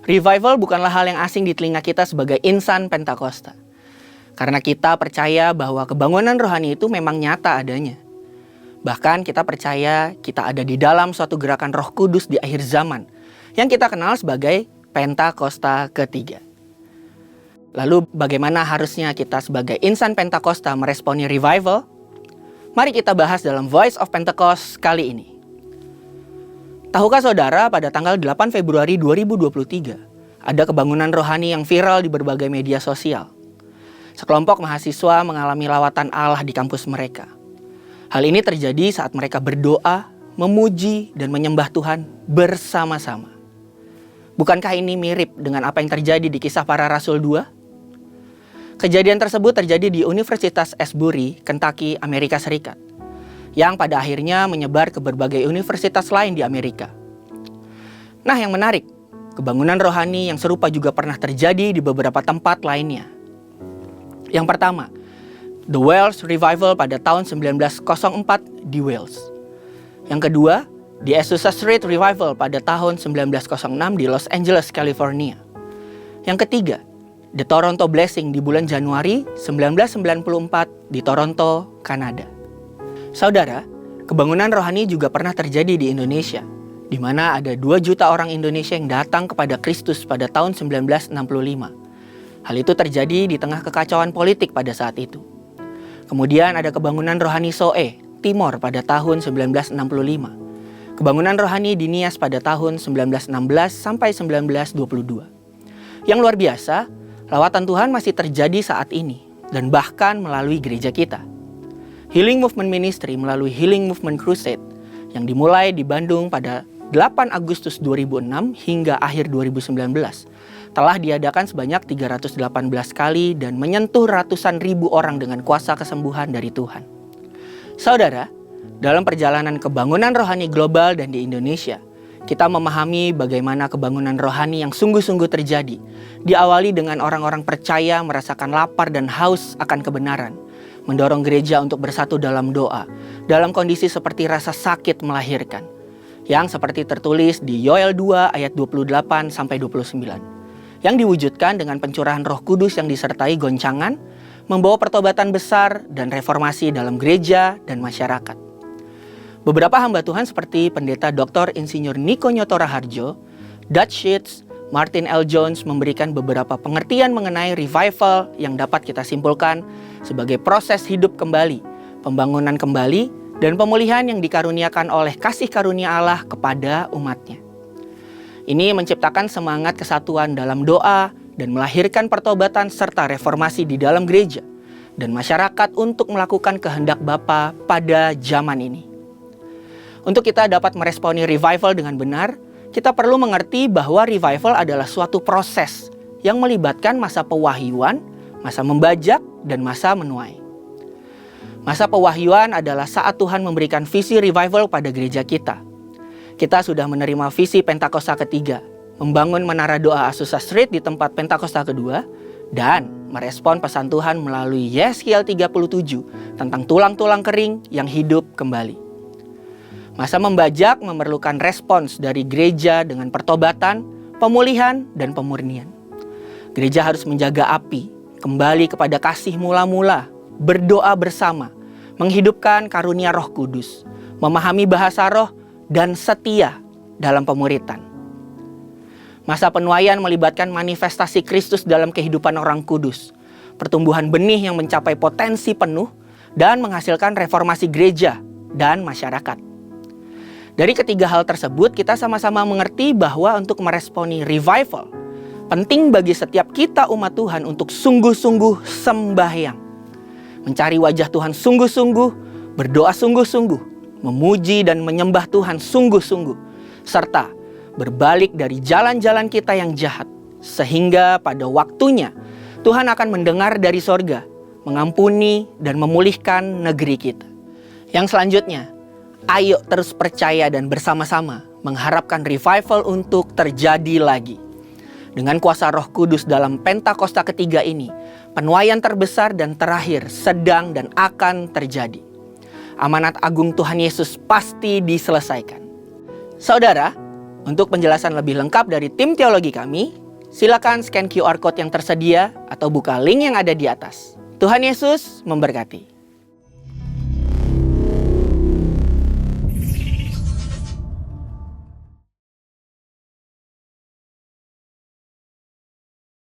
Revival bukanlah hal yang asing di telinga kita sebagai insan Pentakosta. Karena kita percaya bahwa kebangunan rohani itu memang nyata adanya. Bahkan kita percaya kita ada di dalam suatu gerakan Roh Kudus di akhir zaman yang kita kenal sebagai Pentakosta ketiga. Lalu bagaimana harusnya kita sebagai insan Pentakosta meresponi revival? Mari kita bahas dalam Voice of Pentecost kali ini. Tahukah saudara, pada tanggal 8 Februari 2023, ada kebangunan rohani yang viral di berbagai media sosial. Sekelompok mahasiswa mengalami lawatan Allah di kampus mereka. Hal ini terjadi saat mereka berdoa, memuji, dan menyembah Tuhan bersama-sama. Bukankah ini mirip dengan apa yang terjadi di Kisah Para Rasul 2? Kejadian tersebut terjadi di Universitas Asbury, Kentucky, Amerika Serikat, yang pada akhirnya menyebar ke berbagai universitas lain di Amerika. Nah, yang menarik, kebangunan rohani yang serupa juga pernah terjadi di beberapa tempat lainnya. Yang pertama, The Wales Revival pada tahun 1904 di Wales. Yang kedua, The Azusa Street Revival pada tahun 1906 di Los Angeles, California. Yang ketiga, The Toronto Blessing di bulan Januari 1994 di Toronto, Kanada. Saudara, kebangunan rohani juga pernah terjadi di Indonesia, di mana ada 2 juta orang Indonesia yang datang kepada Kristus pada tahun 1965. Hal itu terjadi di tengah kekacauan politik pada saat itu. Kemudian ada kebangunan rohani Soe, Timor pada tahun 1965. Kebangunan rohani di Nias pada tahun 1916 sampai 1922. Yang luar biasa, lawatan Tuhan masih terjadi saat ini dan bahkan melalui gereja kita. Healing Movement Ministry melalui Healing Movement Crusade yang dimulai di Bandung pada 8 Agustus 2006 hingga akhir 2019 telah diadakan sebanyak 318 kali dan menyentuh ratusan ribu orang dengan kuasa kesembuhan dari Tuhan. Saudara, dalam perjalanan kebangunan rohani global dan di Indonesia, kita memahami bagaimana kebangunan rohani yang sungguh-sungguh terjadi, diawali dengan orang-orang percaya merasakan lapar dan haus akan kebenaran, mendorong gereja untuk bersatu dalam doa, dalam kondisi seperti rasa sakit melahirkan, yang seperti tertulis di Yoel 2 ayat 28-29, yang diwujudkan dengan pencurahan Roh Kudus yang disertai goncangan, membawa pertobatan besar dan reformasi dalam gereja dan masyarakat. Beberapa hamba Tuhan seperti Pendeta Dr. Insinyur Niko Nyoto Raharjo, Dutch Sheets, Martin L. Jones memberikan beberapa pengertian mengenai revival yang dapat kita simpulkan sebagai proses hidup kembali, pembangunan kembali, dan pemulihan yang dikaruniakan oleh kasih karunia Allah kepada umatnya. Ini menciptakan semangat kesatuan dalam doa dan melahirkan pertobatan serta reformasi di dalam gereja dan masyarakat untuk melakukan kehendak Bapa pada zaman ini. Untuk kita dapat meresponi revival dengan benar, kita perlu mengerti bahwa revival adalah suatu proses yang melibatkan masa pewahyuan, masa membajak, dan masa menuai. Masa pewahyuan adalah saat Tuhan memberikan visi revival pada gereja kita. Kita sudah menerima visi Pentakosta ketiga, membangun menara doa Azusa Street di tempat Pentakosta kedua, dan merespon pesan Tuhan melalui Yeskiel 37 tentang tulang-tulang kering yang hidup kembali. Masa membajak memerlukan respons dari gereja dengan pertobatan, pemulihan, dan pemurnian. Gereja harus menjaga api, kembali kepada kasih mula-mula, berdoa bersama, menghidupkan karunia Roh Kudus, memahami bahasa roh, dan setia dalam pemuritan. Masa penuaian melibatkan manifestasi Kristus dalam kehidupan orang kudus, pertumbuhan benih yang mencapai potensi penuh, dan menghasilkan reformasi gereja dan masyarakat. Dari ketiga hal tersebut, kita sama-sama mengerti bahwa untuk meresponi revival, penting bagi setiap kita umat Tuhan untuk sungguh-sungguh sembahyang. Mencari wajah Tuhan sungguh-sungguh, berdoa sungguh-sungguh, memuji dan menyembah Tuhan sungguh-sungguh, serta berbalik dari jalan-jalan kita yang jahat, sehingga pada waktunya Tuhan akan mendengar dari sorga, mengampuni dan memulihkan negeri kita. Yang selanjutnya, ayo terus percaya dan bersama-sama mengharapkan revival untuk terjadi lagi. Dengan kuasa Roh Kudus dalam Pentakosta ketiga ini, penuaian terbesar dan terakhir sedang dan akan terjadi. Amanat agung Tuhan Yesus pasti diselesaikan. Saudara, Untuk penjelasan lebih lengkap dari tim teologi kami, silakan scan QR Code yang tersedia atau buka link yang ada di atas. Tuhan Yesus memberkati.